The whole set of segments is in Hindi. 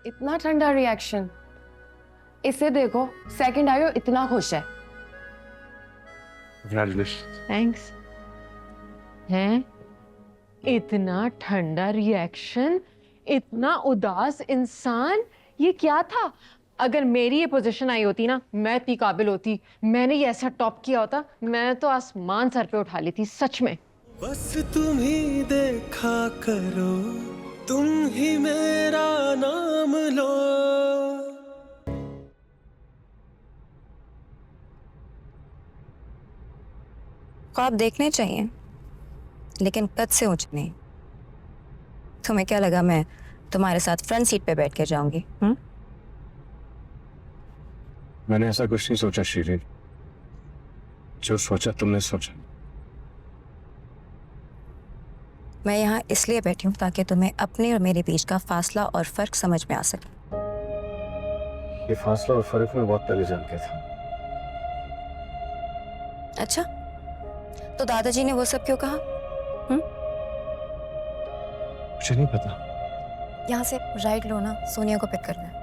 इतना ठंडा रिएक्शन। इसे देखो, सेकंड आयो इतना खुश है। थैंक्स। हैं? इतना ठंडा रिएक्शन, इतना उदास इंसान, ये क्या था? अगर मेरी ये पोजीशन आई होती ना, मैं इतनी काबिल होती, मैंने ये ऐसा टॉप किया होता, मैं तो आसमान सर पे उठा लेती सच में। बस तुम ही देखा करो, तुम ही मेरा नाम लो। ख्वाब देखने चाहिए, लेकिन कद से ऊंचे नहीं। तुम्हें क्या लगा मैं तुम्हारे साथ फ्रंट सीट पे बैठ के जाऊंगी? मैंने ऐसा कुछ नहीं सोचा शीरीन। जो सोचा तुमने सोचा। मैं यहाँ इसलिए बैठी हूँ ताकि तुम्हें अपने और मेरे बीच का फासला और फर्क समझ में आ सके। ये फासला और फर्क में बहुत पहले जान गया था। अच्छा, तो दादाजी ने वो सब क्यों कहा? मुझे नहीं पता। यहाँ से राइट लो ना, सोनिया को पिक करना है।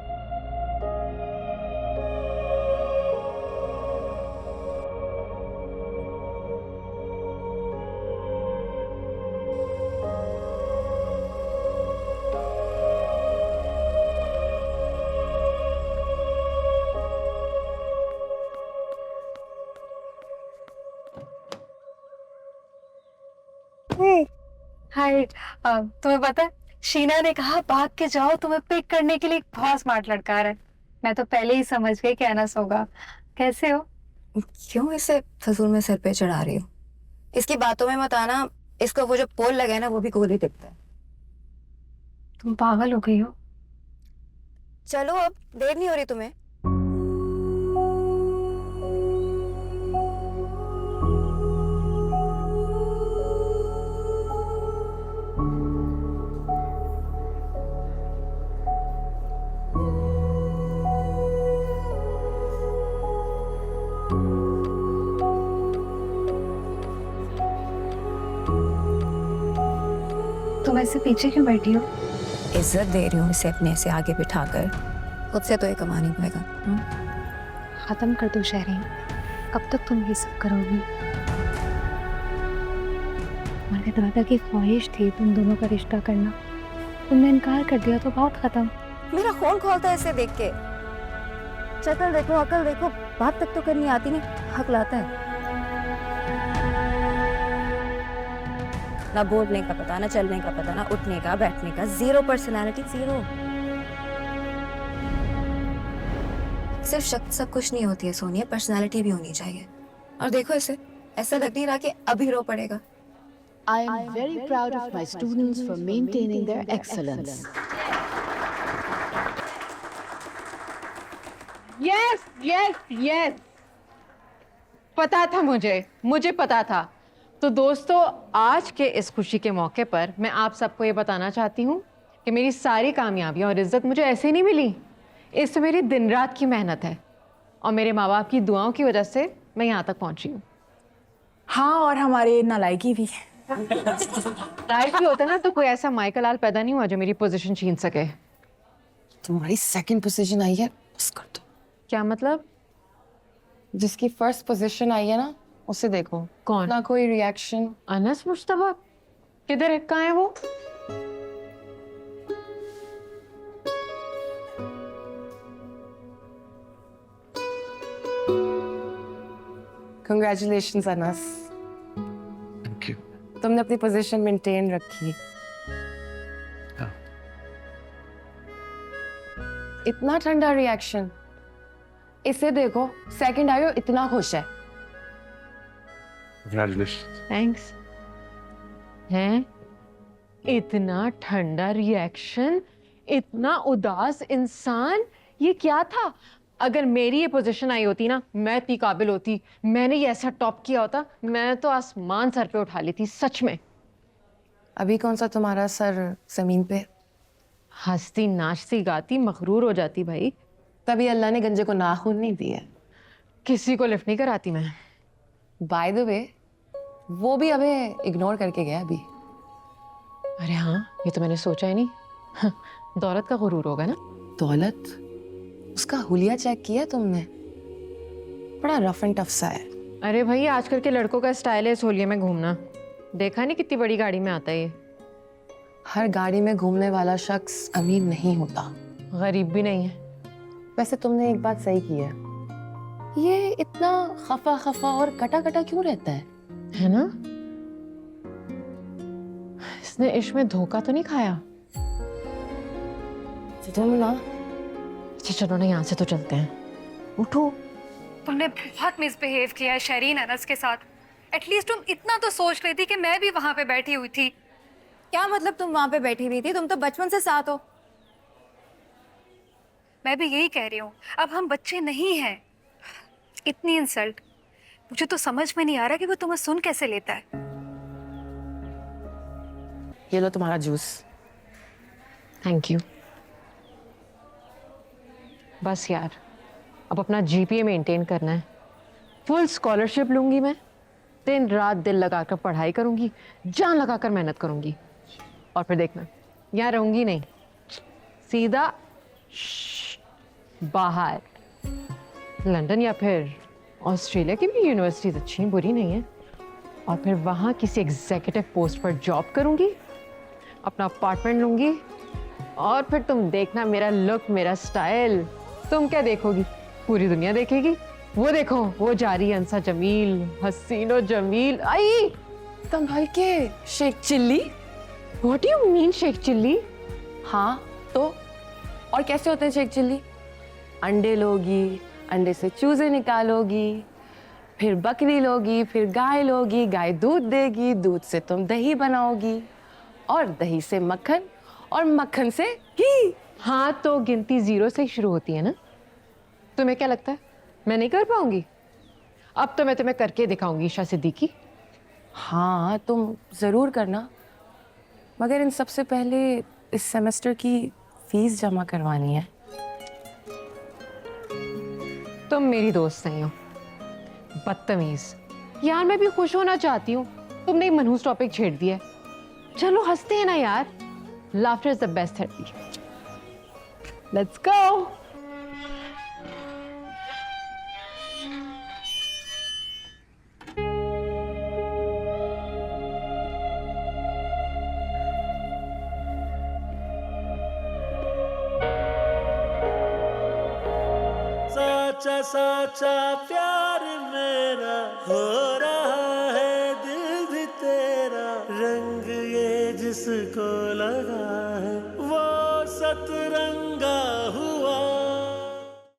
हाय, तुम्हें पता है शीना ने कहा भाग के जाओ, तुम्हें पिक करने के लिए एक बहुत स्मार्ट लड़का आ रहा है। मैं तो पहले ही समझ गई कि अनस होगा। कैसे हो? क्यों इसे फजूल में सर पे चढ़ा रही हो? इसकी बातों में मत आना। इसको वो जो पोल लगा है ना, वो भी गोल ही दिखता है। तुम पागल हो गई हो? चलो अब, देर नहीं हो रही तुम्हें? तुम ऐसे पीछे क्यों बैठी हो? इज्जत दे रही हूँ इसे अपने से आगे बिठाकर। खुद से तो ये कमा नहीं पाएगा। खत्म कर दो शहरी, कब तक तुम ये सब करोगी? मेरे दादा की ख्वाहिश थी तुम दोनों का रिश्ता करना, तुमने इनकार कर दिया तो बात खत्म। मेरा खून खोलता है इसे देख के। शक्ल देखो, अकल देखो, बात तक तो करनी आती नहीं, हक लाता है। ना बोलने का पता, ना चलने का पता, ना उठने का, बैठने का, जीरो पर्सनालिटी, जीरो। सिर्फ शक्ल सब कुछ नहीं होती है सोनिया, पर्सनालिटी भी होनी चाहिए। और देखो इसे, ऐसा लग नहीं रहा कि अभी रो पड़ेगा। I am very proud of my students for maintaining their excellence. Yes yes yes, पता था मुझे पता था। तो दोस्तों, आज के इस खुशी के मौके पर मैं आप सबको ये बताना चाहती हूँ कि मेरी सारी कामयाबियाँ और इज्जत मुझे ऐसे नहीं मिली। इससे मेरी दिन रात की मेहनत है और मेरे माँ बाप की दुआओं की वजह से मैं यहाँ तक पहुँची हूँ। हाँ, और हमारे नालायकी भी। लाइफ भी होता है ना, तो कोई ऐसा माइकल आल पैदा नहीं हुआ जो मेरी पोजीशन छीन सके। तुम्हारी सेकंड पोजीशन आई है, बस कर दो। क्या मतलब? जिसकी फर्स्ट पोजीशन आई है ना, उसे देखो। कौन? ना कोई रिएक्शन। अनस मुश्तबा किधर है? कहाँ है वो? Congratulations Anas, thank you. तुमने अपनी पोजीशन मेंटेन रखी। हाँ। इतना ठंडा रिएक्शन। इसे देखो, सेकंड आयो इतना खुश है। थैंक्स। हैं? इतना ठंडा रिएक्शन, इतना उदास इंसान, ये क्या था? अगर मेरी ये पोजीशन आई होती ना, मैं इतनी काबिल होती, मैंने ये ऐसा टॉप किया होता, मैं तो आसमान सर पे उठा लेती सच में। अभी कौन सा तुम्हारा सर जमीन पे? हंसती नाचती गाती मगरूर हो जाती भाई। तभी अल्लाह ने गंजे को नाखून नहीं दिए। किसी को लिफ्ट नहीं कराती मैं। बाय द वे, वो भी हमें इग्नोर करके गया अभी। अरे हाँ, ये तो मैंने सोचा ही नहीं। दौलत का गुरूर होगा ना। दौलत, उसका हुलिया चेक किया तुमने? बड़ा रफ एंड टफ सा है। अरे भाई आजकल के लड़कों का स्टाइल है सोलिए में घूमना। देखा नहीं कितनी बड़ी गाड़ी में आता है ये। हर गाड़ी में घूमने वाला शख्स अमीर नहीं होता। गरीब भी नहीं है। वैसे तुमने एक बात सही की है, ये इतना खफा खफा और कटा कटा क्यों रहता है ना? इसने इश्क में धोखा तो नहीं खाया? तुम ना, अच्छा चलो ना यहाँ से तो चलते हैं। उठो। तुमने बहुत मिसबिहेव किया है शरीन अनस के साथ। एटलीस्ट तुम इतना तो सोच लेती कि मैं भी वहां पे बैठी हुई थी। क्या मतलब तुम वहां पे बैठी हुई थी? तुम तो बचपन से साथ हो। मैं भी यही कह रही हूँ, अब हम बच्चे नहीं हैं। इतनी इंसल्ट, मुझे तो समझ में नहीं आ रहा कि वो तुम्हें सुन कैसे लेता है। ये लो तुम्हारा जूस। Thank you. बस यार, अब अपना जीपीए मेंटेन करना है। फुल स्कॉलरशिप लूंगी मैं, दिन रात दिल लगाकर पढ़ाई करूंगी, जान लगाकर मेहनत करूंगी। और फिर देखना, यहाँ रहूंगी नहीं, सीधा बाहर लंदन या फिर ऑस्ट्रेलिया की भी यूनिवर्सिटीज अच्छी हैं, बुरी नहीं है। और फिर वहाँ किसी एग्जीक्यूटिव पोस्ट पर जॉब करूंगी, अपना अपार्टमेंट लूंगी। और फिर तुम देखना मेरा लुक, मेरा स्टाइल। तुम क्या देखोगी, पूरी दुनिया देखेगी। वो देखो, वो जा रही है अंसा जमील, हसीनो जमील। आई संभल के, Sheikh Chilli. What you mean Sheikh Chilli? हाँ तो और कैसे होते हैं शेख चिल्ली? अंडे लोगी, अंडे से चूजे निकालोगी, फिर बकरी लोगी, फिर गाय लोगी, गाय दूध देगी, दूध से तुम दही बनाओगी, और दही से मक्खन, और मक्खन से घी। हाँ तो गिनती 0 से ही शुरू होती है ना? तुम्हें क्या लगता है मैं नहीं कर पाऊंगी? अब तो मैं तुम्हें करके दिखाऊंगी ईशा सिद्दीकी। हाँ तुम जरूर करना, मगर इन सबसे पहले इस सेमेस्टर की फीस जमा करवानी है। तुम मेरी दोस्त नहीं हो, बदतमीज। यार मैं भी खुश होना चाहती हूँ, तुमने एक मनहूस टॉपिक छेड़ दिया है। चलो हंसते हैं ना यार, laughter is the best therapy. Let's go. साचा साचा प्यार मेरा हो रहा